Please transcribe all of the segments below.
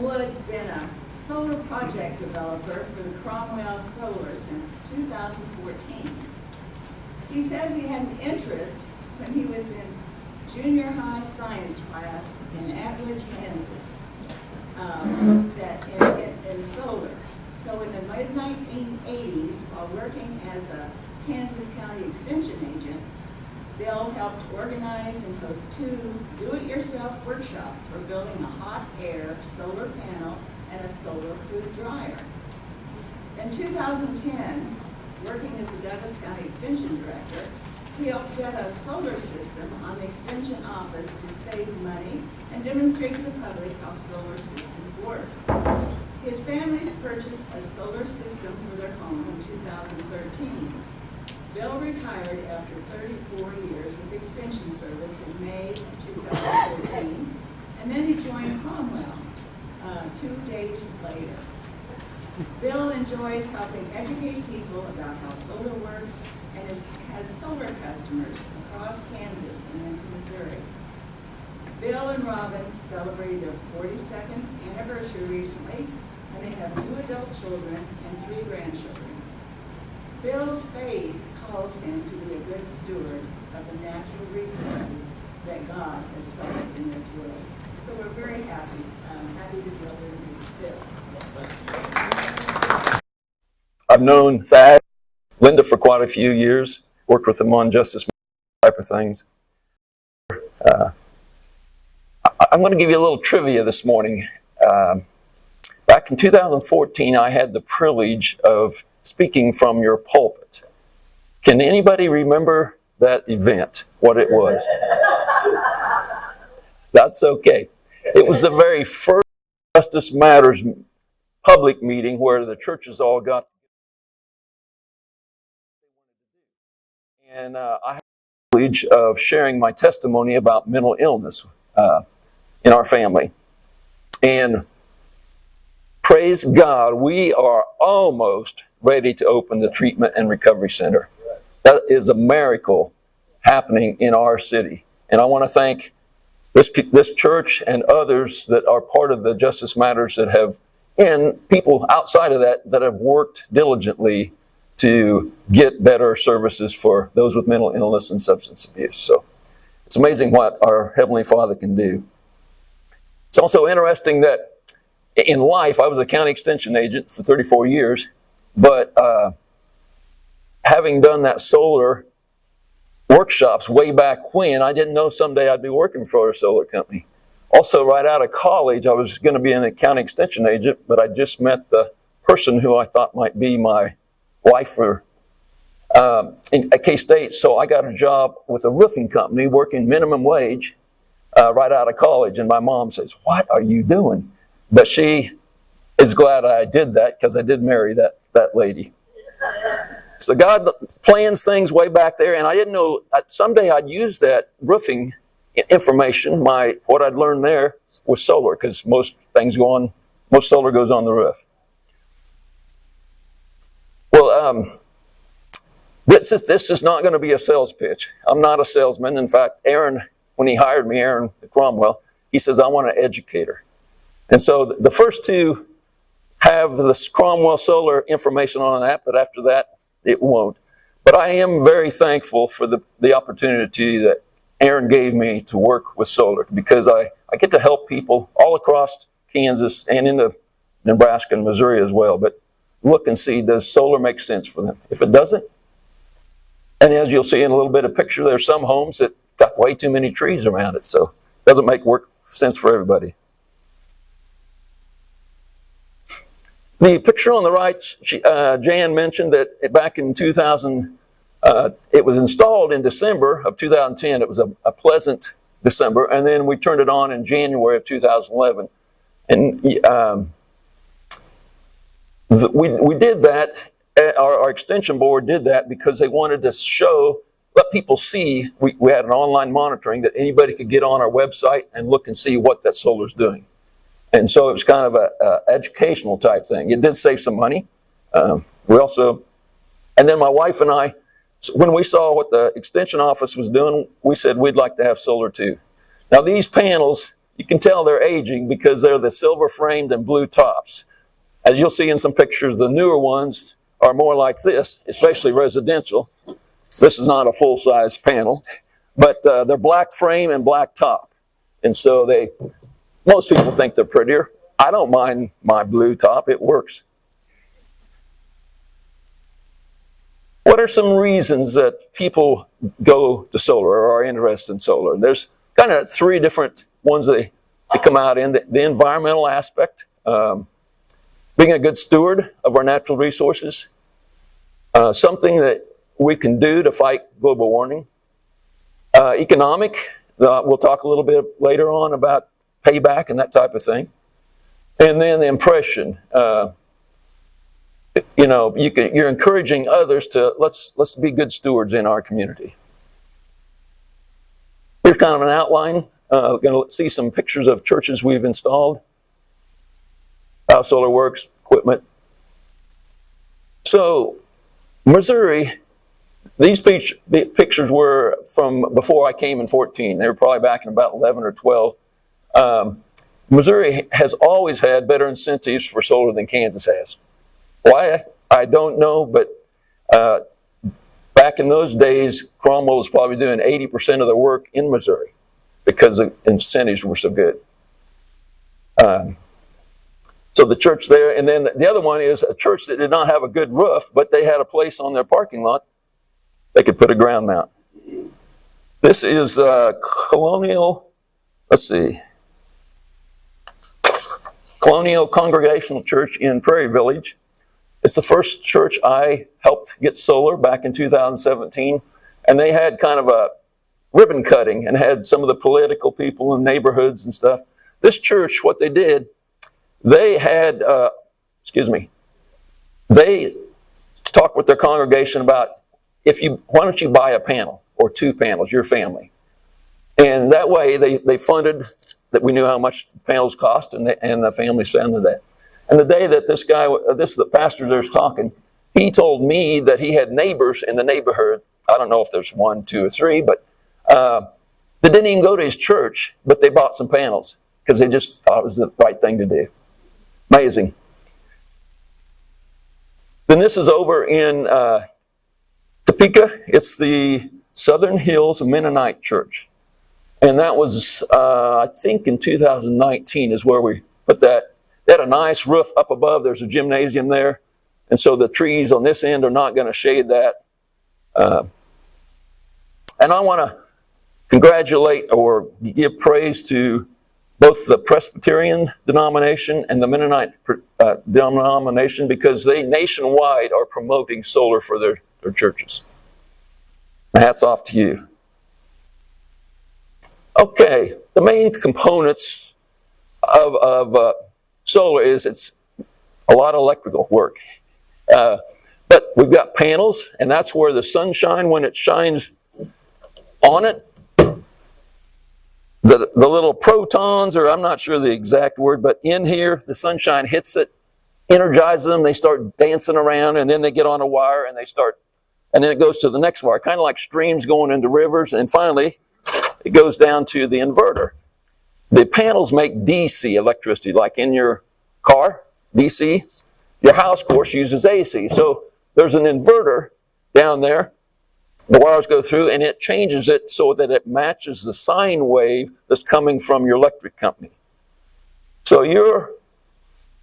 Wood's been a solar project developer for the Cromwell Solar since 2014. He says he had an interest when he was in junior high science class in Atwood, Kansas, in solar. So in the mid-1980s, while working as a Kansas County Extension agent, Bill helped organize and host 2 do-it-yourself workshops for building a hot air solar panel and a solar food dryer. In 2010, working as the Douglas County Extension Director, he helped get a solar system on the Extension office to save money and demonstrate to the public how solar systems work. His family purchased a solar system for their home in 2013. Bill retired after 34 years with Extension Service in May of 2014, and then he joined Cromwell 2 days later. Bill enjoys helping educate people about how solar works and has solar customers across Kansas and into Missouri. Bill and Robin celebrated their 42nd anniversary recently, and they have 2 adult children and 3 grandchildren. Bill's faith calls him to be a good steward of the natural resources that God has placed in this world. So we're very happy to be able to introduce Bill. I've known Thad, Linda for quite a few years, worked with them on justice type of things. I'm going to give you a little trivia this morning. Back in 2014, I had the privilege of speaking from your pulpit. Can anybody remember that event, what it was? That's okay. It was the very first Justice Matters public meeting where the churches all got together. And I had the privilege of sharing my testimony about mental illness in our family. And praise God, we are almost ready to open the Treatment and Recovery Center. That is a miracle happening in our city. And I want to thank this church and others that are part of the Justice Matters that have, and people outside of that have worked diligently to get better services for those with mental illness and substance abuse. So it's amazing what our Heavenly Father can do. It's also interesting that in life, I was a county extension agent for 34 years, but having done that solar workshops way back when, I didn't know someday I'd be working for a solar company. Also, right out of college, I was going to be an county extension agent, but I just met the person who I thought might be my wife at K-State, so I got a job with a roofing company working minimum wage right out of college, and my mom says, "What are you doing?" But she is glad I did that because I did marry that lady. So God plans things way back there, and I didn't know someday I'd use that roofing information, what I'd learned there with solar, because most solar goes on the roof. Well, this is not going to be a sales pitch. I'm not a salesman. In fact, Aaron, when he hired me, Aaron Cromwell, he says, "I want to educate her." And so the first 2 have this Cromwell Solar information on that, but after that, it won't. But I am very thankful for the opportunity that Aaron gave me to work with solar, because I get to help people all across Kansas and into Nebraska and Missouri as well. But look and see, does solar make sense for them? If it doesn't, and as you'll see in a little bit of picture, there's some homes that got way too many trees around it, so it doesn't make sense for everybody. The picture on the right, Jan mentioned that back in 2000, it was installed in December of 2010. It was a pleasant December, and then we turned it on in January of 2011. And we did that, our extension board did that because they wanted to let people see, we had an online monitoring that anybody could get on our website and look and see what that solar is doing. And so it was kind of an educational type thing. It did save some money. And then my wife and I, when we saw what the extension office was doing, we said we'd like to have solar too. Now these panels you can tell they're aging because they're the silver framed and blue tops. As you'll see in some pictures, the newer ones are more like this, especially residential. This is not a full-size panel, but they're black frame and black top. And so most people think they're prettier. I don't mind my blue top, it works. What are some reasons that people go to solar or are interested in solar? There's kind of three different ones that come out in. The environmental aspect, being a good steward of our natural resources, something that we can do to fight global warming. Economic, we'll talk a little bit later on about payback and that type of thing. And then the impression. You're encouraging others to let's be good stewards in our community. Here's kind of an outline. We're going to see some pictures of churches we've installed, how solar works, equipment. So, Missouri, these pictures were from before I came in 14. They were probably back in about 11 or 12. Missouri has always had better incentives for solar than Kansas has. Why? I don't know, but back in those days, Cromwell was probably doing 80% of the work in Missouri because the incentives were so good. So the church there, and then the other one is a church that did not have a good roof, but they had a place on their parking lot they could put a ground mount. This is Colonial Congregational Church in Prairie Village. It's the first church I helped get solar back in 2017, and they had kind of a ribbon cutting and had some of the political people in neighborhoods and stuff. This church, what they did, they had, they talked with their congregation about why don't you buy a panel or two panels, your family. And that way they funded that we knew how much the panels cost, and the families funded that. And the day that the pastor there's talking, he told me that he had neighbors in the neighborhood. I don't know if there's 1, 2, or 3, but that didn't even go to his church, but they bought some panels because they just thought it was the right thing to do. Amazing. Then this is over in Topeka. It's the Southern Hills Mennonite Church. And that was, I think in 2019 is where we put that. They had a nice roof up above. There's a gymnasium there. And so the trees on this end are not going to shade that. And I want to congratulate or give praise to both the Presbyterian denomination and the Mennonite denomination because they nationwide are promoting solar for their churches. Hats off to you. Okay, the main components of solar is it's a lot of electrical work. But we've got panels, and that's where the sunshine, when it shines on it, the little protons, or I'm not sure the exact word, but in here, the sunshine hits it, energizes them, they start dancing around, and then they get on a wire, and then it goes to the next wire, kind of like streams going into rivers, and finally, it goes down to the inverter. The panels make DC electricity, like in your car, DC. Your house, of course, uses AC. So there's an inverter down there. The wires go through, and it changes it so that it matches the sine wave that's coming from your electric company. So your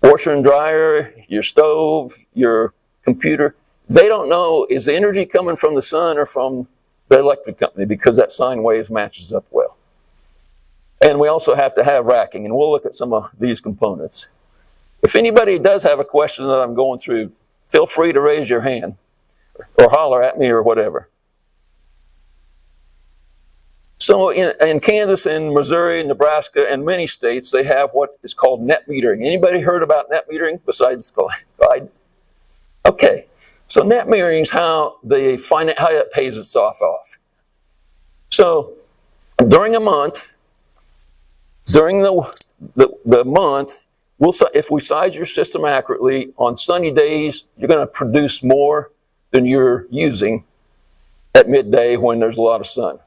washer and dryer, your stove, your computer, they don't know, is the energy coming from the sun or from the electric company, because that sine wave matches up well. And we also have to have racking, and we'll look at some of these components. If anybody does have a question that I'm going through, feel free to raise your hand or holler at me or whatever. So in Kansas and Missouri, Nebraska, and many states, they have what is called net metering. Anybody heard about net metering besides Clyde? Okay, so net metering is how it pays itself off. So during a month, during the month, if we size your system accurately, on sunny days, you're going to produce more than you're using at midday when there's a lot of sun.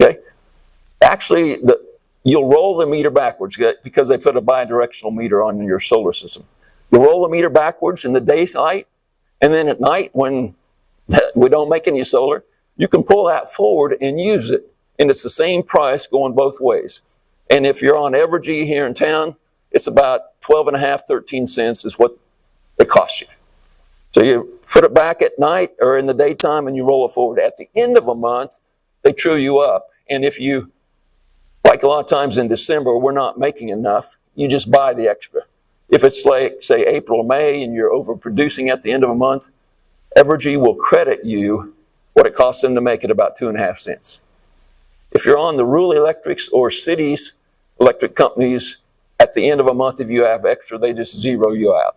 Okay? Actually, you'll roll the meter backwards because they put a bidirectional meter on your solar system. You'll roll the meter backwards in the daylight, and then at night when we don't make any solar, you can pull that forward and use it. And it's the same price going both ways. And if you're on Evergy here in town, it's about 12.5, 13 cents is what it costs you. So you put it back at night or in the daytime and you roll it forward. At the end of a month, they true you up. And if you, like a lot of times in December, we're not making enough, you just buy the extra. If it's like, say, April or May and you're overproducing at the end of a month, Evergy will credit you what it costs them to make it, about 2.5 cents. If you're on the rural electrics or cities electric companies, at the end of a month, if you have extra, they just zero you out.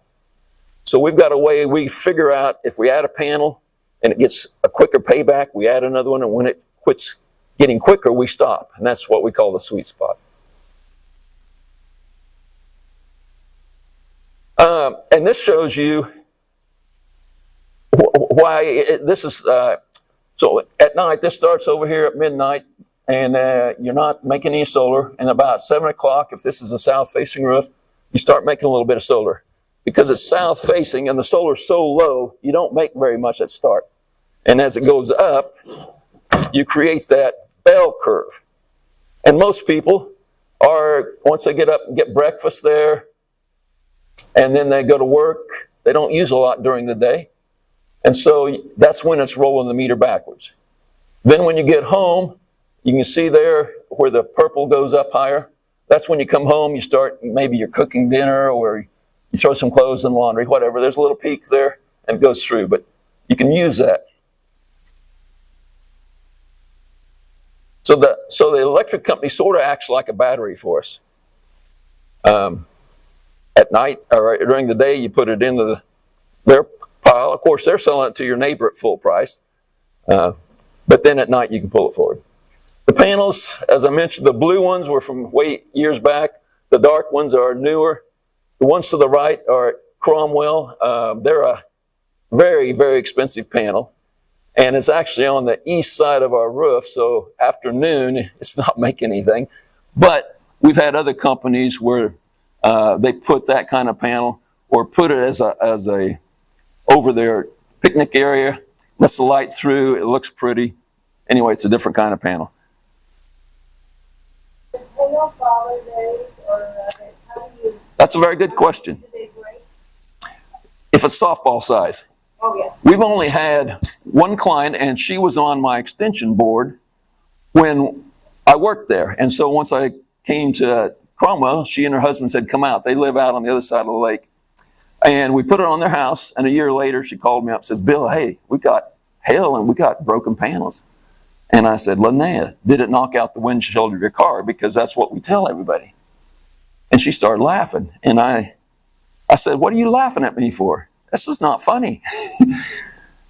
So we've got a way we figure out if we add a panel and it gets a quicker payback, we add another one, and when it quits getting quicker, we stop. And that's what we call the sweet spot. And this shows you why this is, so at night, this starts over here at midnight, and you're not making any solar. And about 7 o'clock, if this is a south-facing roof, you start making a little bit of solar. Because it's south-facing and the solar's so low, you don't make very much at start. And as it goes up, you create that bell curve. And most people are, once they get up and get breakfast there, and then they go to work, they don't use a lot during the day. And so that's when it's rolling the meter backwards. Then when you get home, you can see there where the purple goes up higher. That's when you come home, you start, maybe you're cooking dinner or you throw some clothes in the laundry, whatever. There's a little peak there and it goes through, but you can use that. So the electric company sort of acts like a battery for us. At night or during the day, you put it into their pile. Of course, they're selling it to your neighbor at full price. But then at night, you can pull it forward. The panels, as I mentioned, the blue ones were from way years back. The dark ones are newer. The ones to the right are Cromwell. They're a very, very expensive panel. And it's actually on the east side of our roof, so after noon, it's not making anything. But we've had other companies where they put that kind of panel or put it as a over their picnic area, lets the light through, it looks pretty. Anyway, it's a different kind of panel. Does hail follow those, or how do you? That's a very good question. Do they break? If it's softball size. Oh, yeah. We've only had one client, and she was on my extension board when I worked there. And so once I came to Cromwell, she and her husband said, come out. They live out on the other side of the lake. And we put it on their house, and a year later, she called me up and says, Bill, hey, we got hail and we got broken panels. And I said, Linnea, did it knock out the windshield of your car? Because that's what we tell everybody. And she started laughing. And I said, what are you laughing at me for? This is not funny.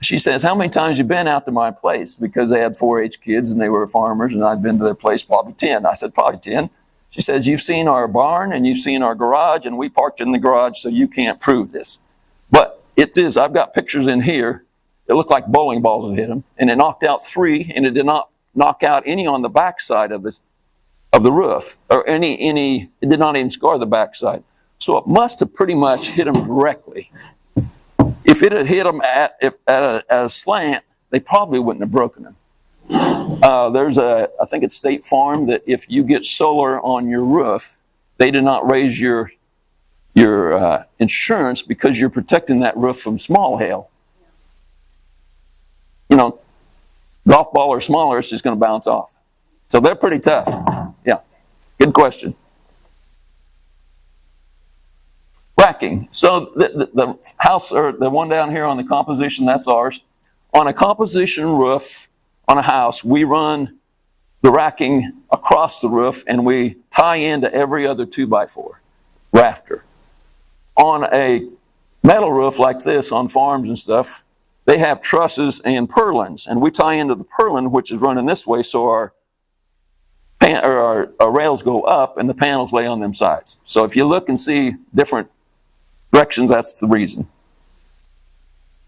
She says, how many times you been out to my place? Because they had 4-H kids and they were farmers, and I'd been to their place probably 10. I said, probably 10. She says, you've seen our barn and you've seen our garage, and we parked in the garage, so you can't prove this. But it is. I've got pictures in here. It looked like bowling balls had hit them, and it knocked out 3, and it did not knock out any on the backside of the roof, or any. It did not even scar the backside. So it must have pretty much hit them directly. If it had hit them at a slant, they probably wouldn't have broken them. There's I think it's State Farm, that if you get solar on your roof, they do not raise your insurance because you're protecting that roof from small hail. You know, golf ball or smaller, it's just going to bounce off. So they're pretty tough. Yeah, good question. Racking. So the house, or the one down here on the composition, that's ours. On a composition roof, on a house, we run the racking across the roof, and we tie into every other 2x4 rafter. On a metal roof like this, on farms and stuff, they have trusses and purlins, and we tie into the purlin, which is running this way, so our rails go up and the panels lay on them sides. So if you look and see different directions, that's the reason.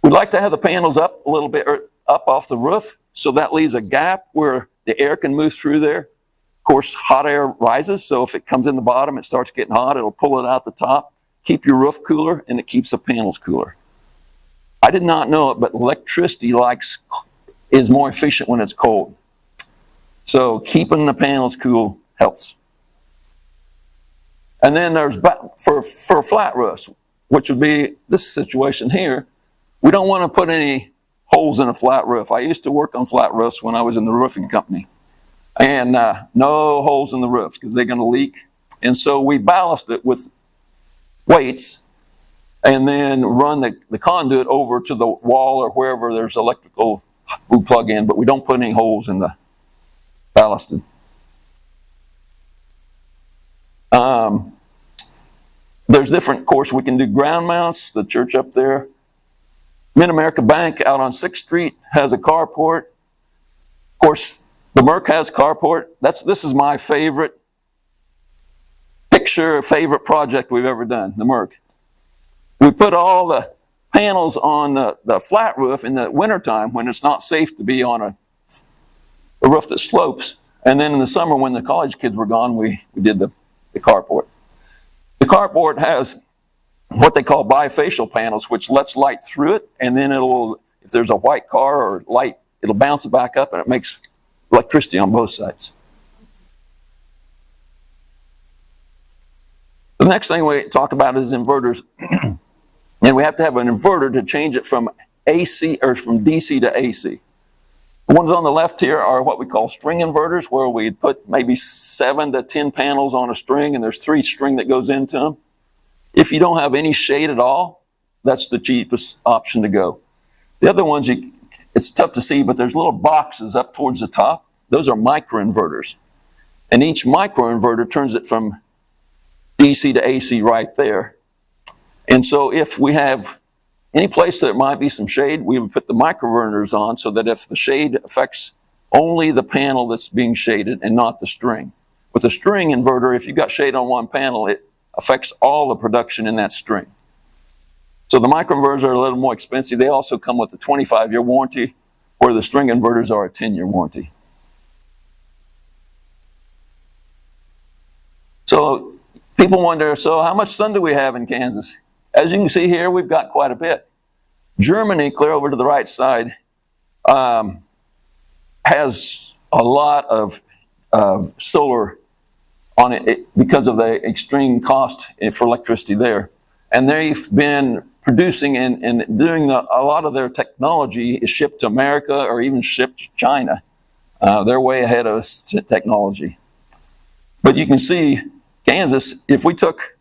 We'd like to have the panels up a little bit, or up off the roof, so that leaves a gap where the air can move through there. Of course, hot air rises, so if it comes in the bottom, it starts getting hot, it'll pull it out the top, keep your roof cooler, and it keeps the panels cooler. I did not know it, but electricity is more efficient when it's cold. So keeping the panels cool helps. And then there's for flat roofs, which would be this situation here. We don't want to put any holes in a flat roof. I used to work on flat roofs when I was in the roofing company. And no holes in the roofs because they're going to leak. And so we ballast it with weights and then run the conduit over to the wall or wherever there's electrical we plug in, but we don't put any holes in the ballasted. There's different, of course, we can do ground mounts. The church up there, Mid-America Bank out on 6th Street has a carport. Of course, the Merck has carport. This is my favorite picture, favorite project we've ever done, the Merck. We put all the panels on the flat roof in the wintertime when it's not safe to be on a roof that slopes. And then in the summer when the college kids were gone, we did the carport. The carport has what they call bifacial panels, which lets light through it, and then if there's a white car or light, it'll bounce it back up and it makes electricity on both sides. The next thing we talk about is inverters. And we have to have an inverter to change it from AC or from DC to AC. The ones on the left here are what we call string inverters, where we put maybe 7 to 10 panels on a string, and there's 3 string that goes into them. If you don't have any shade at all, that's the cheapest option to go. The other ones, it's tough to see, but there's little boxes up towards the top. Those are microinverters. And each microinverter turns it from DC to AC right there. And so if we have any place that might be some shade, we would put the microinverters on so that if the shade affects only the panel that's being shaded and not the string. With a string inverter, if you've got shade on one panel, it affects all the production in that string. So the microinverters are a little more expensive. They also come with a 25-year warranty, where the string inverters are a 10-year warranty. So people wonder, so how much sun do we have in Kansas? As you can see here, we've got quite a bit. Germany, clear over to the right side, has a lot of solar on it because of the extreme cost for electricity there. And they've been producing and doing a lot of their technology is shipped to America or even shipped to China. They're way ahead of us in technology. But you can see Kansas, if we took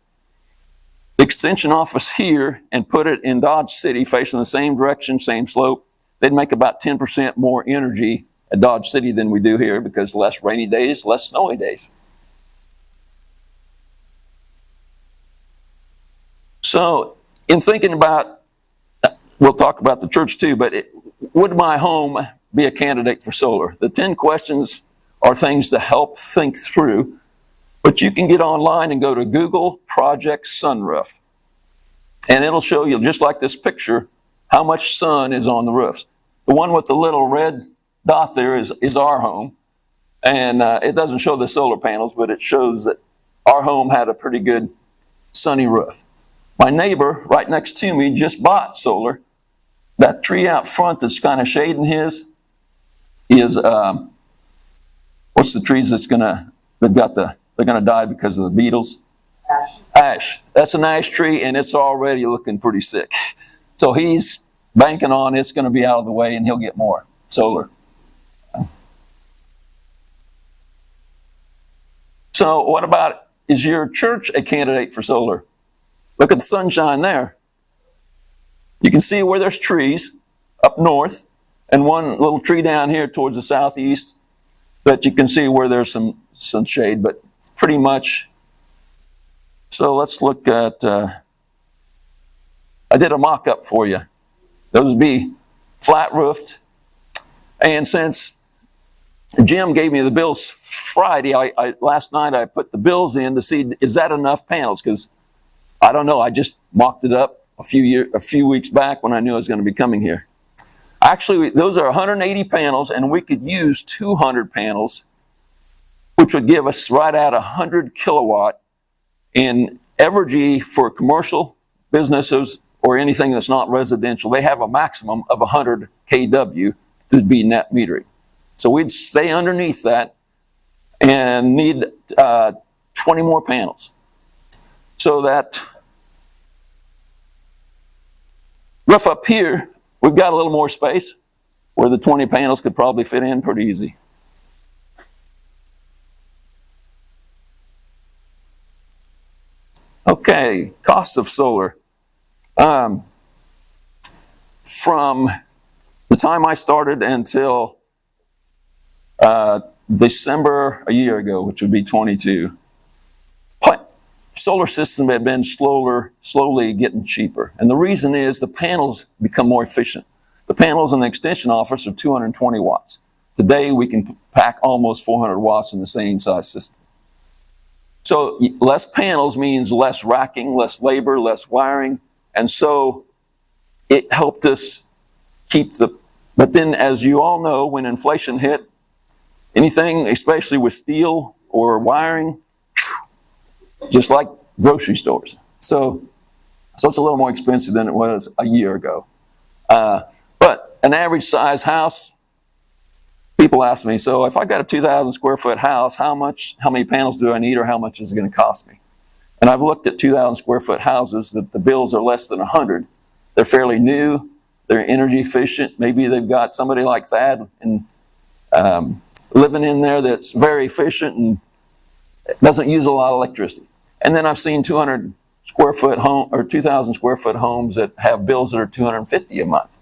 the extension office here and put it in Dodge City facing the same direction, same slope, they'd make about 10% more energy at Dodge City than we do here because less rainy days, less snowy days. So in thinking about, we'll talk about the church too, but would my home be a candidate for solar? The 10 questions are things to help think through. But you can get online and go to Google Project Sunroof. And it'll show you, just like this picture, how much sun is on the roofs. The one with the little red dot there is our home. And it doesn't show the solar panels, but it shows that our home had a pretty good sunny roof. My neighbor right next to me just bought solar. That tree out front that's kind of shading his is, what's the trees they're going to die because of the beetles? Ash. Ash. That's an ash tree, and it's already looking pretty sick. So he's banking on it's going to be out of the way, and he'll get more solar. So what about, is your church a candidate for solar? Look at the sunshine there. You can see where there's trees up north, and one little tree down here towards the southeast that you can see where there's some shade, but pretty much. So let's look at, I did a mock-up for you. Those would be flat roofed. And since Jim gave me the bills Friday, last night I put the bills in to see, is that enough panels? Because I don't know, I just mocked it up a few weeks back when I knew I was going to be coming here. Actually, those are 180 panels, and we could use 200 panels. which would give us right at 100 kilowatt. In Evergy, for commercial businesses or anything that's not residential, they have a maximum of 100 kW to be net metering. So we'd stay underneath that and need 20 more panels. So that roof up here, we've got a little more space where the 20 panels could probably fit in pretty easy. Okay, cost of solar. From the time I started until December a year ago, which would be 22, solar system had been slowly getting cheaper. And the reason is the panels become more efficient. The panels in the extension office are 220 watts. Today we can pack almost 400 watts in the same size system. So less panels means less racking, less labor, less wiring. And so it helped us keep the, but then as you all know, when inflation hit, anything, especially with steel or wiring, just like grocery stores. So it's a little more expensive than it was a year ago. But an average size house, people ask me, so if I got a 2,000 square foot house, how many panels do I need, or how much is it going to cost me? And I've looked at 2,000 square foot houses that the bills are less than 100. They're fairly new. They're energy efficient. Maybe they've got somebody like Thad and living in there that's very efficient and doesn't use a lot of electricity. And then I've seen 200 square foot home or 2,000 square foot homes that have bills that are $250 a month.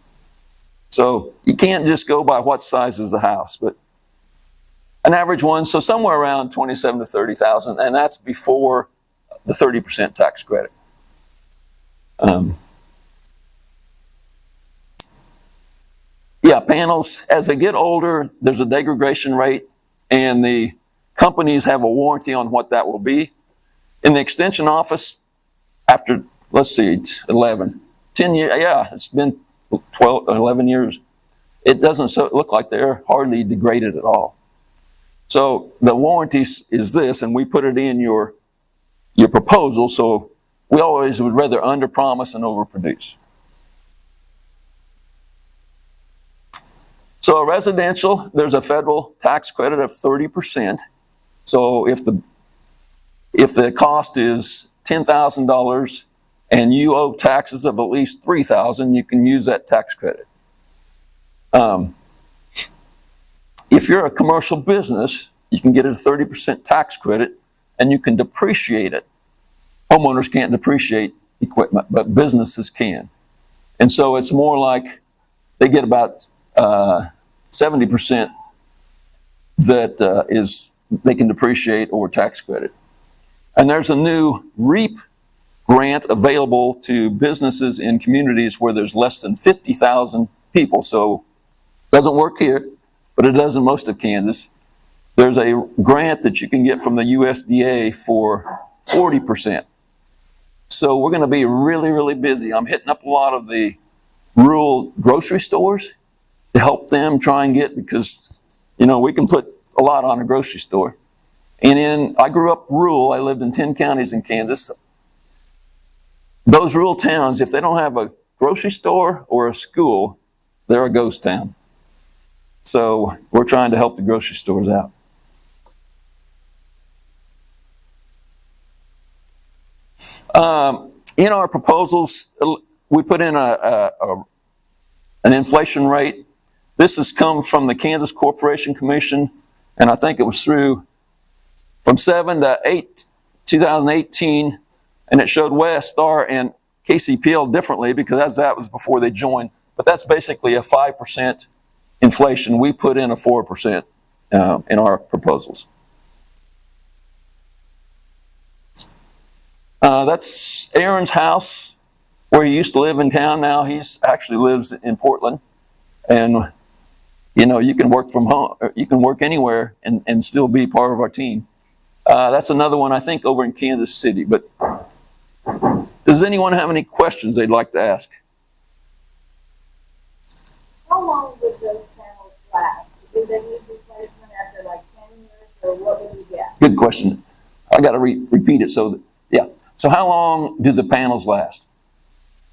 So you can't just go by what size is the house, but an average one, so somewhere around 27 to 30,000, and that's before the 30% tax credit. Yeah, panels, as they get older, there's a degradation rate, and the companies have a warranty on what that will be. In the extension office, after, let's see, 10 years, yeah, it's been 12, 11 years. It doesn't look like they're hardly degraded at all. So the warranty is this, and we put it in your proposal, so we always would rather under-promise and over-produce. So a residential, there's a federal tax credit of 30%. So if the cost is $10,000 and you owe taxes of at least $3,000, you can use that tax credit. If you're a commercial business, you can get a 30% tax credit and you can depreciate it. Homeowners can't depreciate equipment, but businesses can. And so it's more like they get about 70% that they can depreciate or tax credit. And there's a new REAP grant available to businesses in communities where there's less than 50,000 people. So it doesn't work here, but it does in most of Kansas. There's a grant that you can get from the USDA for 40%. So we're going to be really, really busy. I'm hitting up a lot of the rural grocery stores to help them try and get, because, you know, we can put a lot on a grocery store. And I grew up rural. I lived in 10 counties in Kansas. Those rural towns, if they don't have a grocery store or a school, they're a ghost town. So we're trying to help the grocery stores out. In our proposals, we put in an inflation rate. This has come from the Kansas Corporation Commission, and I think it was through from 7 to 8, 2018, and it showed West Star and KCPL differently because that was before they joined. But that's basically a 5% inflation. We put in a 4% in our proposals. That's Aaron's house where he used to live in town. Now he actually lives in Portland. And, you know, you can work from home, or you can work anywhere and still be part of our team. That's another one, I think, over in Kansas City. But does anyone have any questions they'd like to ask? How long would those panels last? Did they need replacement after like 10 years, or what would you get? Good question. I got to repeat it. So, yeah. So how long do the panels last?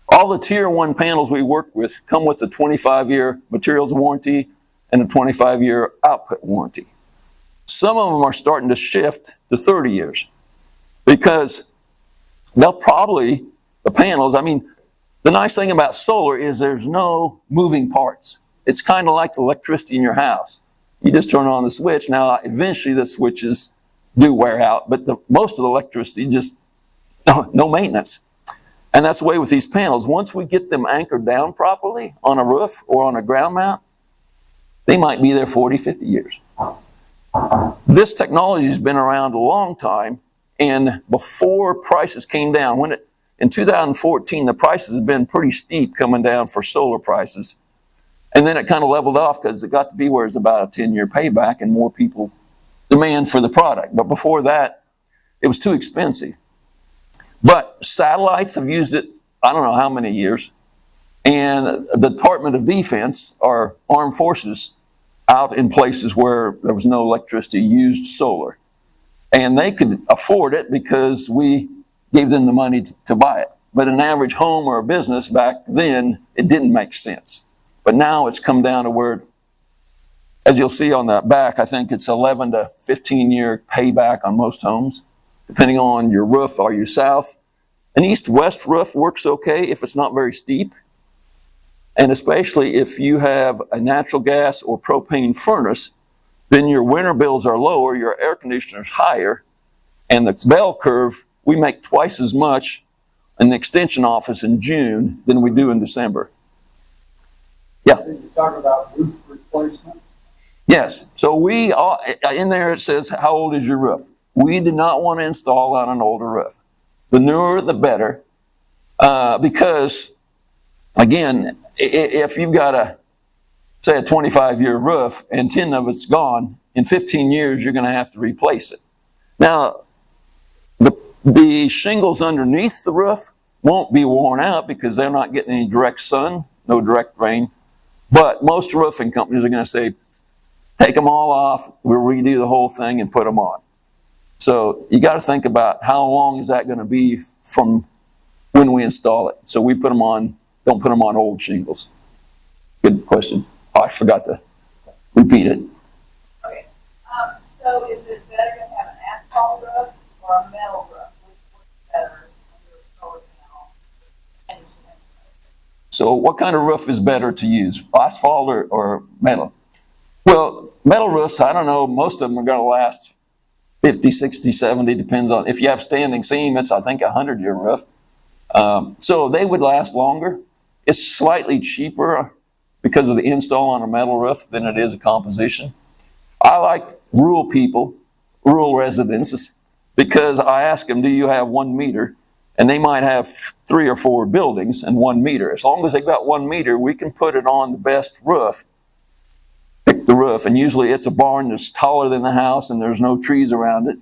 All the tier 1 panels we work with come with a 25-year materials warranty and a 25-year output warranty. Some of them are starting to shift to 30 years because they'll probably, the panels, I mean, the nice thing about solar is there's no moving parts. It's kind of like the electricity in your house. You just turn on the switch. Now, eventually the switches do wear out, but most of the electricity just, no maintenance. And that's the way with these panels. Once we get them anchored down properly on a roof or on a ground mount, they might be there 40, 50 years. This technology has been around a long time, and before prices came down, in 2014, the prices had been pretty steep coming down for solar prices. And then it kind of leveled off because it got to be where it's about a 10-year payback and more people demand for the product. But before that, it was too expensive. But satellites have used it, I don't know how many years. And the Department of Defense, our armed forces, out in places where there was no electricity, used solar. And they could afford it because we gave them the money to buy it. But an average home or a business back then, it didn't make sense. But now it's come down to where, as you'll see on the back, I think it's 11 to 15-year payback on most homes, depending on your roof. Are you south? An east-west roof works okay if it's not very steep. And especially if you have a natural gas or propane furnace, then your winter bills are lower, your air conditioner is higher, and the bell curve, we make twice as much in the extension office in June than we do in December. Yeah. So you talk about roof replacement? Yes. So we, in there it says, how old is your roof? We did not want to install on an older roof. The newer, the better, because, again, if you've got say a 25-year roof and 10 of it's gone, in 15 years you're going to have to replace it. Now, the shingles underneath the roof won't be worn out because they're not getting any direct sun, no direct rain. But most roofing companies are going to say, take them all off, we'll redo the whole thing and put them on. So you got to think about how long is that going to be from when we install it. So we put them on, don't put them on old shingles. Good question. Oh, I forgot to repeat it. Okay. So is it better to have an asphalt roof or a metal roof? Which works better under a solar panel? So what kind of roof is better to use, asphalt or metal? Well, metal roofs, I don't know, most of them are going to last 50, 60, 70, depends on, if you have standing seam, it's I think a 100-year roof. So they would last longer. It's slightly cheaper because of the install on a metal roof than it is a composition. I like rural people, rural residents, because I ask them, do you have 1 meter? And they might have 3 or 4 buildings and 1 meter. As long as they've got 1 meter, we can put it on the best roof. Pick the roof, and usually it's a barn that's taller than the house and there's no trees around it.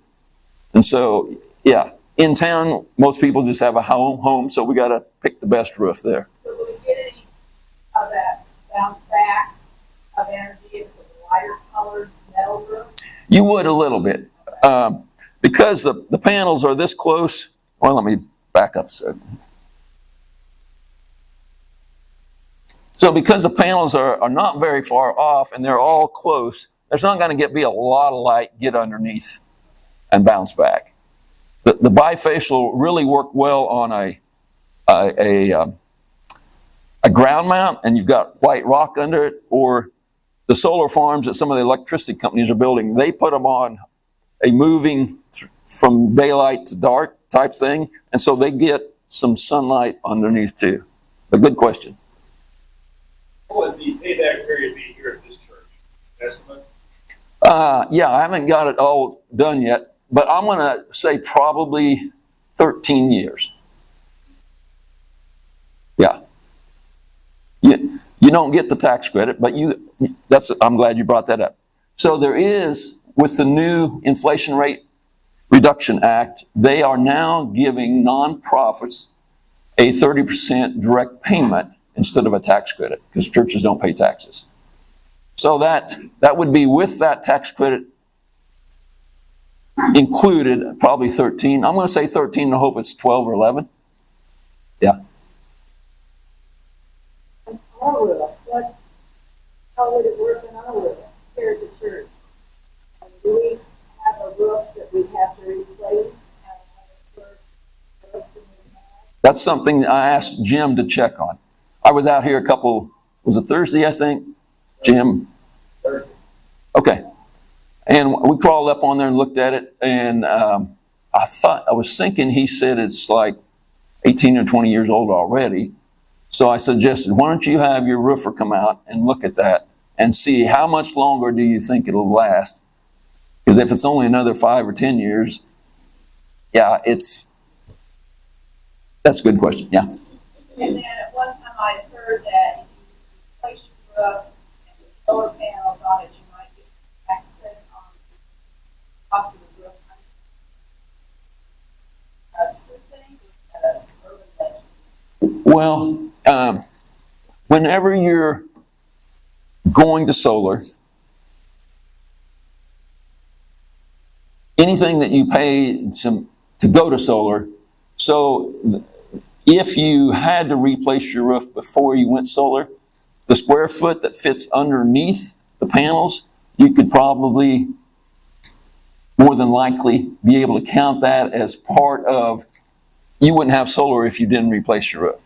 And so, yeah, in town, most people just have a home, so we got to pick the best roof there. So will we get any of that bounce back of energy if it was a lighter colored metal roof? You would a little bit. Because the panels are this close, well, let me back up a second. So because the panels are not very far off and they're all close, there's not going to be a lot of light get underneath and bounce back. The bifacial really work well on a ground mount and you've got white rock under it, or the solar farms that some of the electricity companies are building, they put them on a moving from daylight to dark type thing, and so they get some sunlight underneath too. But good question. What would the payback period be here at this church? Estimate? Yeah, I haven't got it all done yet, but I'm going to say probably 13 years. Yeah. You don't get the tax credit, but I'm glad you brought that up. So there is, with the new Inflation Rate Reduction Act, they are now giving nonprofits a 30% direct payment instead of a tax credit, because churches don't pay taxes. So that would be with that tax credit included, probably 13. I'm going to say 13 and hope it's 12 or 11. Yeah. Our roof, how would it work in our roof here at the church? Do we have a roof that we have to replace? That's something I asked Jim to check on. I was out here was it Thursday, I think? Jim? Okay. And we crawled up on there and looked at it, and I was thinking he said it's like 18 or 20 years old already. So I suggested, why don't you have your roofer come out and look at that and see how much longer do you think it'll last? Because if it's only another 5 or 10 years, yeah, that's a good question, yeah. And then at one time I heard that if you replace your roof and put solar panels on it, you might get tax credit on the cost of the roof. True thing, urban legend. Well, whenever you're going to solar, anything that you pay to go to solar, so if you had to replace your roof before you went solar, the square foot that fits underneath the panels, you could probably, more than likely, be able to count that as part of, you wouldn't have solar if you didn't replace your roof.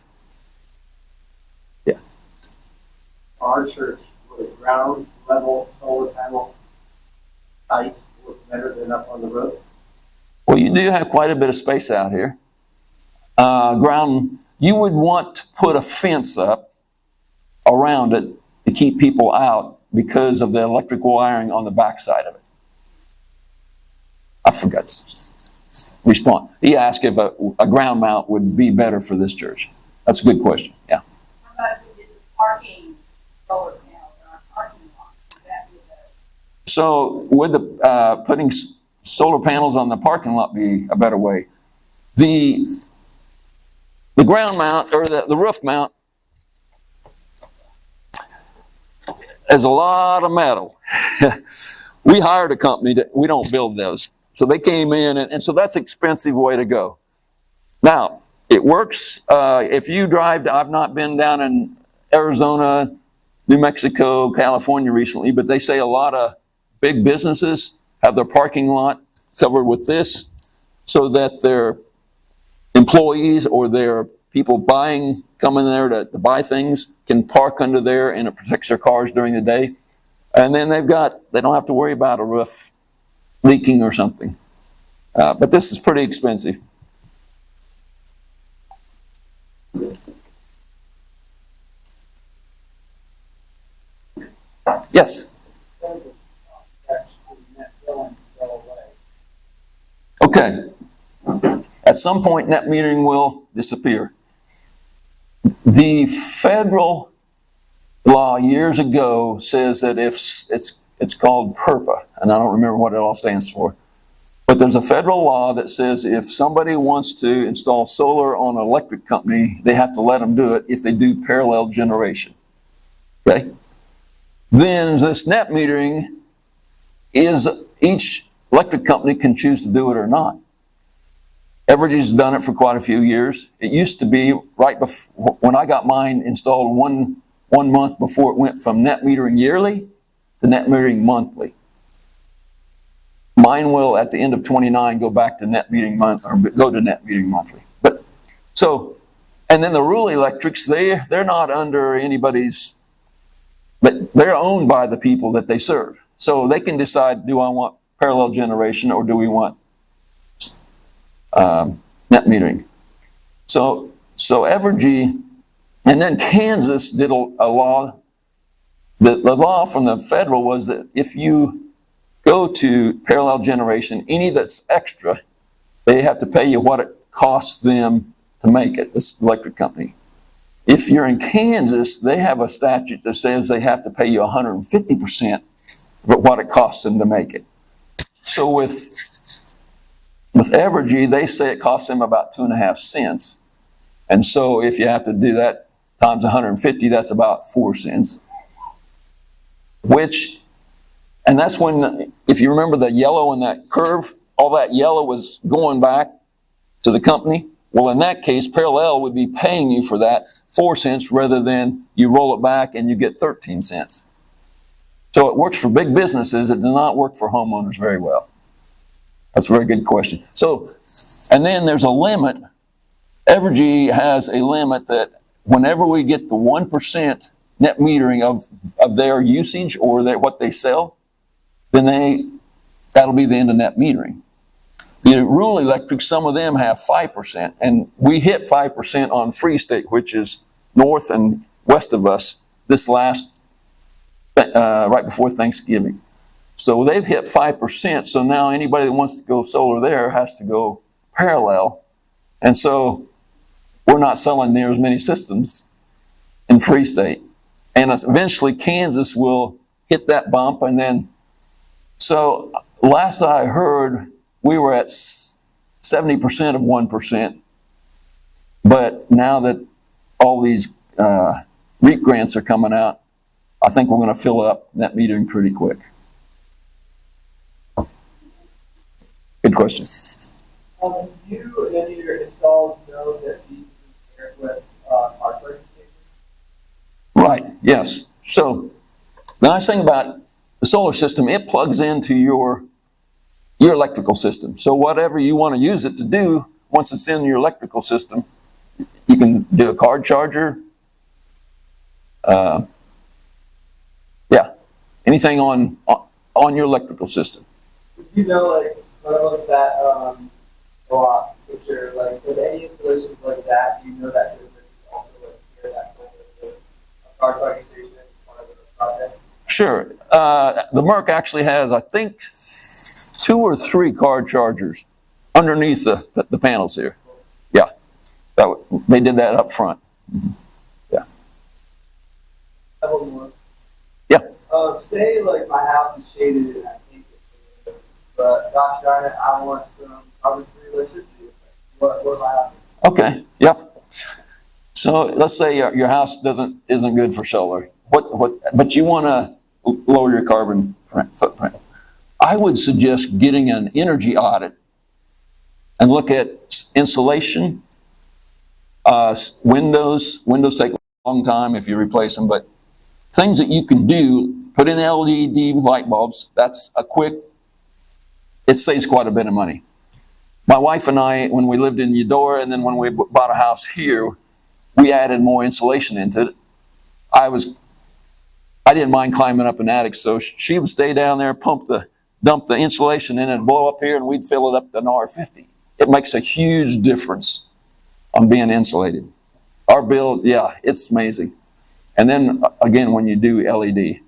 Yeah. Our church with a ground level solar panel height work better than up on the roof. Well, you do have quite a bit of space out here. You would want to put a fence up around it to keep people out because of the electrical wiring on the backside of it. I forgot to respond. He asked if a ground mount would be better for this church. That's a good question, yeah. How about if we did the parking solar panels in our parking lot? Would that be better? So would putting solar panels on the parking lot be a better way? The ground mount, or the roof mount, is a lot of metal. We hired a company we don't build those. So they came in, and so that's an expensive way to go. Now, it works. If you drive, I've not been down in Arizona, New Mexico, California recently, but they say a lot of big businesses have their parking lot covered with this so that their employees or their people coming there to buy things can park under there, and it protects their cars during the day. And then they don't have to worry about a roof leaking or something. But this is pretty expensive. Yes? Okay. At some point, net metering will disappear. The federal law years ago says that if it's called PURPA, and I don't remember what it all stands for, but there's a federal law that says if somebody wants to install solar on an electric company, they have to let them do it if they do parallel generation. Okay? Then this net metering is each electric company can choose to do it or not. Evergy's done it for quite a few years. It used to be right before, when I got mine installed one month before it went from net metering yearly to net metering monthly. Mine will, at the end of 29, go back to net metering monthly. But so, and then the rural electrics, they're not under anybody's, but they're owned by the people that they serve. So they can decide, do I want parallel generation or do we want net metering? So Evergy, and then Kansas did a law. The law from the federal was that if you go to parallel generation, any that's extra, they have to pay you what it costs them to make it, this electric company. If you're in Kansas, they have a statute that says they have to pay you 150% of what it costs them to make it. So with Evergy, they say it costs them about 2.5 cents. And so if you have to do that times 150, that's about 4 cents. And that's when, if you remember the yellow in that curve, all that yellow was going back to the company, well, in that case, Parallel would be paying you for that 4 cents rather than you roll it back and you get 13 cents. So it works for big businesses. It does not work for homeowners very well. That's a very good question. So, and then there's a limit. Evergy has a limit that whenever we get the 1% net metering of their usage or what they sell, then that'll be the end of net metering. The rural electric, some of them have 5%, and we hit 5% on Free State, which is north and west of us, this last right before Thanksgiving. So they've hit 5%, so now anybody that wants to go solar there has to go Parallel. And so we're not selling near as many systems in Free State. And eventually Kansas will hit that bump. And then, so last I heard, we were at 70% of 1%. But now that all these REAP grants are coming out, I think we're going to fill up net metering pretty quick. Good question. Do you and any of your installs know that these are paired with our charging station? Right, yes. So the nice thing about the solar system, it plugs into your electrical system. So whatever you want to use it to do, once it's in your electrical system, you can do a card charger. Anything on your electrical system. But you know, like, when I look at that block picture, like, with any installations like that, do you know that business is also like pair that solar with a car charging station as part of the project? Sure. The Merck actually has, I think, 2 or 3 card chargers underneath the panels here. Yeah, they did that up front. Yeah. I have one more. Yeah. Say, like, my house is shaded and I can't get to it, but gosh darn it, I want some carbon-free electricity. What do I have? Okay. Yeah. So let's say your house isn't good for solar. But you want to lower your carbon footprint. I would suggest getting an energy audit and look at insulation, windows. Windows take a long time if you replace them, but things that you can do, put in LED light bulbs. That's it saves quite a bit of money. My wife and I, when we lived in Eudora, and then when we bought a house here, we added more insulation into it. I didn't mind climbing up an attic, so she would stay down there, dump the insulation in and blow up here, and we'd fill it up to an R50. It makes a huge difference on being insulated. Our bill, yeah, it's amazing. And then again, when you do LED,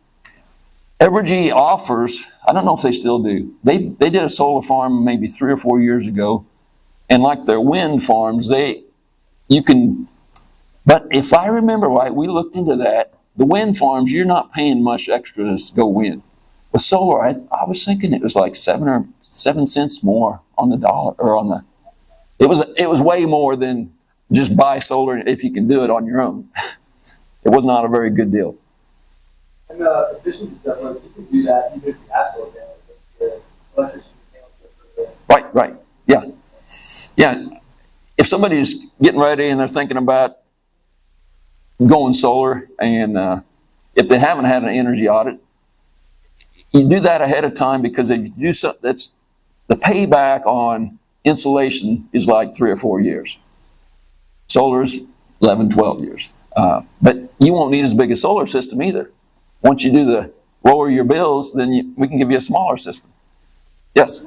Evergy offers, I don't know if they still do, they did a solar farm maybe 3 or 4 years ago, and like their wind farms, but if I remember right, we looked into that, the wind farms, you're not paying much extra to go wind. With solar, I was thinking it was like 7 cents more on the dollar, or on the, it was way more than just buy solar if you can do it on your own. It was not a very good deal. And the efficiency stuff, like, you can do that even if you have solar panels. The electricity panels. Right. Yeah. If somebody's getting ready and they're thinking about going solar, and if they haven't had an energy audit, you do that ahead of time, because if you do something, that's the payback on insulation is like 3 or 4 years. Solar's 11, 12 years. But you won't need as big a solar system either. Once you do the lower your bills, then we can give you a smaller system. Yes?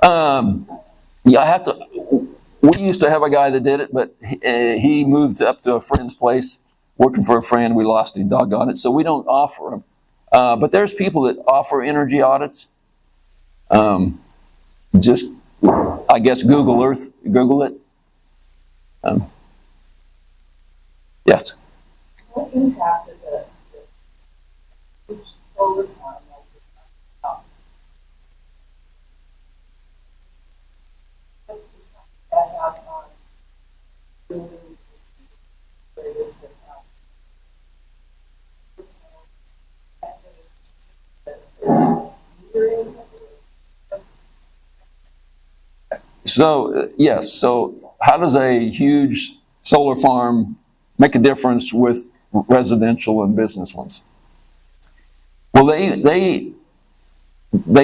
Yeah, we used to have a guy that did it, but he moved up to a friend's place, working for a friend. We lost him, doggone it, so we don't offer them. But there's people that offer energy audits. Just, I guess, Google it. Yes. What impact is it? Solar farm that have on buildings, So, yes, so how does a huge solar farm make a difference with residential and business ones? Well, they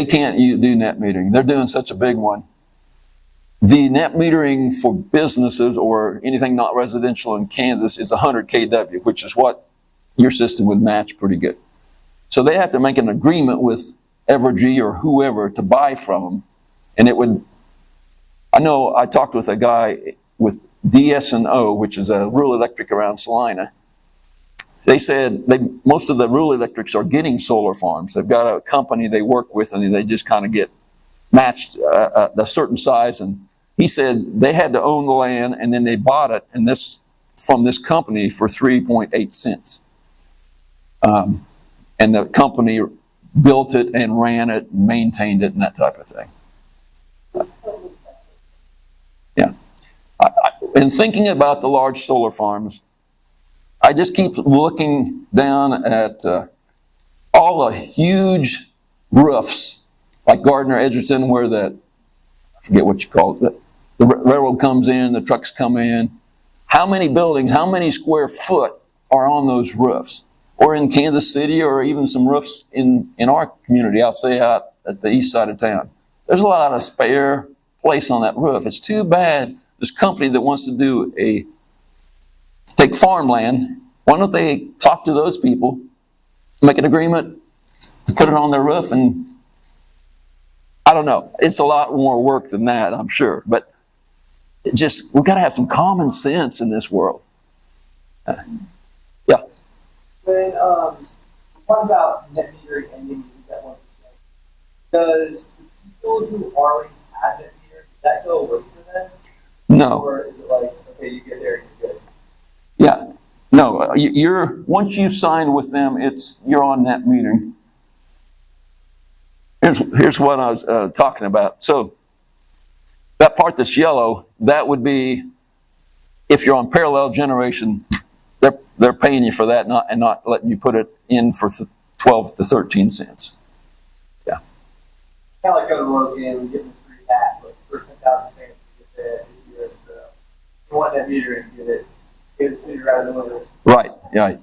can't do net metering. They're doing such a big one. The net metering for businesses or anything not residential in Kansas is 100 kW, which is what your system would match pretty good. So they have to make an agreement with Evergy or whoever to buy from them. And it would, I know I talked with a guy with DS&O, which is a rural electric around Salina. They said most of the rural electrics are getting solar farms. They've got a company they work with and they just kind of get matched a certain size. And he said they had to own the land and then they bought it and from this company for 3.8 cents. And the company built it and ran it and maintained it and that type of thing. Yeah. In thinking about the large solar farms, I just keep looking down at all the huge roofs, like Gardner Edgerton, where I forget what you call it, the railroad comes in, the trucks come in. How many buildings, how many square foot are on those roofs? Or in Kansas City, or even some roofs in our community, I'll say out at the east side of town. There's a lot of spare place on that roof. It's too bad this company that wants to take farmland, why don't they talk to those people, make an agreement to put it on their roof? And I don't know. It's a lot more work than that, I'm sure. But we've got to have some common sense in this world. Yeah. When talk about net metering and you use that 1%, does the people who already have net meters, does that go away for them? No. Or is it like, okay, you get there and you're good? Yeah. No. Once you sign with them, you're on net metering. Here's what I was talking about. So that part that's yellow, that would be if you're on parallel generation. They're paying you for that, and not letting you put it in for 12 to 13 cents. Yeah. Kind of like going to Royals game and getting a free hat, like first 10,000 fans to get there this year. So you want that meter and get it sooner rather than later. Right. Yeah.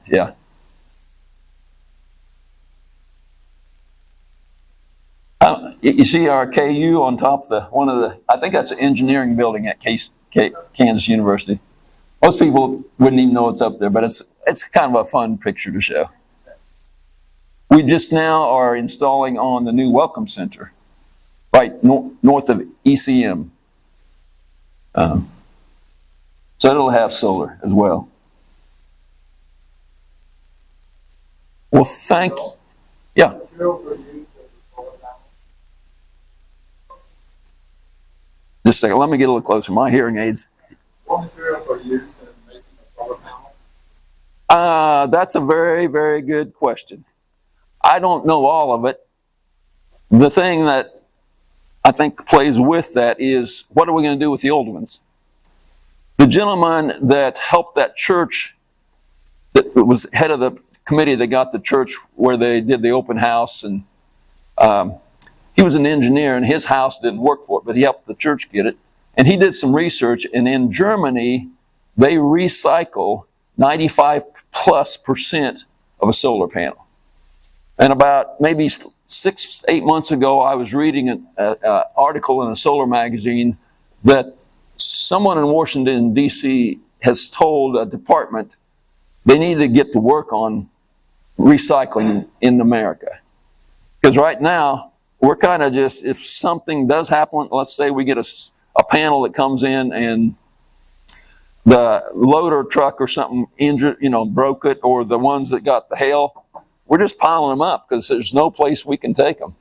You see our KU on top of I think that's an engineering building at Kansas University. Most people wouldn't even know it's up there, but it's kind of a fun picture to show. We just now are installing on the new Welcome Center, right north of ECM. So it'll have solar as well. Well, yeah. Just a second, let me get a little closer. My hearing aids. What materials are used in making a solar panel? That's a very, very good question. I don't know all of it. The thing that I think plays with that is, what are we going to do with the old ones? The gentleman that helped that church, that was head of the committee that got the church where they did the open house, and he was an engineer, and his house didn't work for it, but he helped the church get it. And he did some research, and in Germany, they recycle 95+% of a solar panel. And about maybe 6-8 months ago, I was reading an article in a solar magazine that someone in Washington, D.C. has told a department they need to get to work on recycling in America. Because right now, we're kind of just, if something does happen, let's say we get a panel that comes in and the loader truck or something injured, broke it, or the ones that got the hail, we're just piling them up because there's no place we can take them.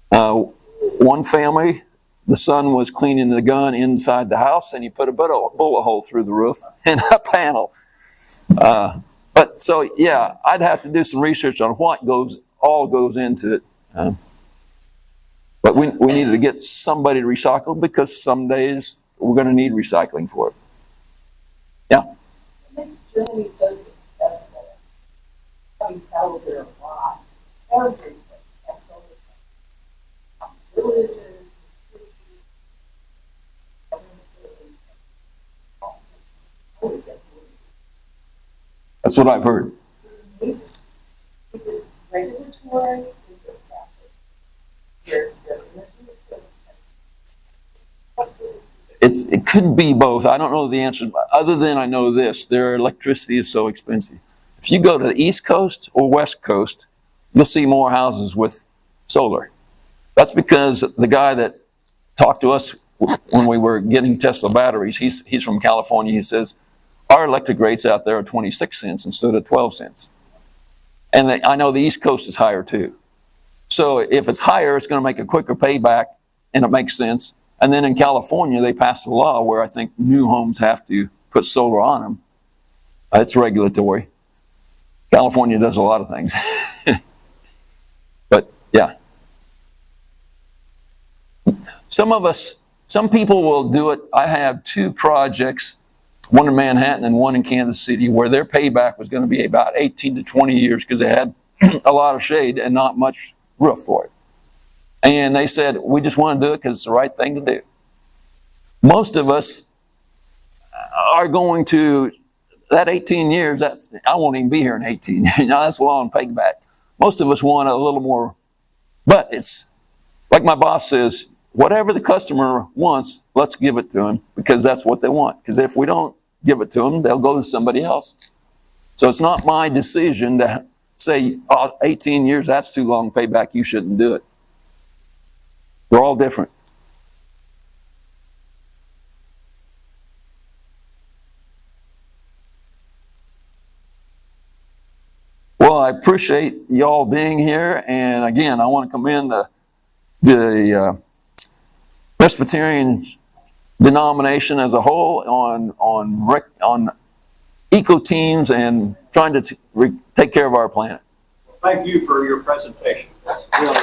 One family, the son was cleaning the gun inside the house and he put a bullet hole through the roof and a panel. But so, yeah, I'd have to do some research on what all goes into it. But we needed to get somebody to recycle because some days we're going to need recycling for it. Yeah. It makes Germany so accessible. Having traveled there a lot, everything has That's what I've heard. Is it regulatory? Is it Catholic? Your It could be both. I don't know the answer, other than I know this: their electricity is so expensive. If you go to the East Coast or West Coast, you'll see more houses with solar. That's because the guy that talked to us when we were getting Tesla batteries, he's from California. He says, our electric rates out there are 26 cents instead of 12 cents. And I know the East Coast is higher too. So if it's higher, it's going to make a quicker payback, and it makes sense. And then in California, they passed a law where I think new homes have to put solar on them. It's regulatory. California does a lot of things. But yeah. Some people will do it. I have 2 projects, one in Manhattan and one in Kansas City, where their payback was going to be about 18 to 20 years because they had a lot of shade and not much roof for it. And they said, we just want to do it because it's the right thing to do. Most of us are going to, that 18 years, I won't even be here in 18. That's a long payback. Most of us want a little more, but it's like my boss says, whatever the customer wants, let's give it to them because that's what they want. Because if we don't give it to them, they'll go to somebody else. So it's not my decision to say, 18 years, that's too long payback, you shouldn't do it. We're all different. Well, I appreciate y'all being here, and again, I want to commend the Presbyterian denomination as a whole on eco teams and trying to take care of our planet. Thank you for your presentation. Really.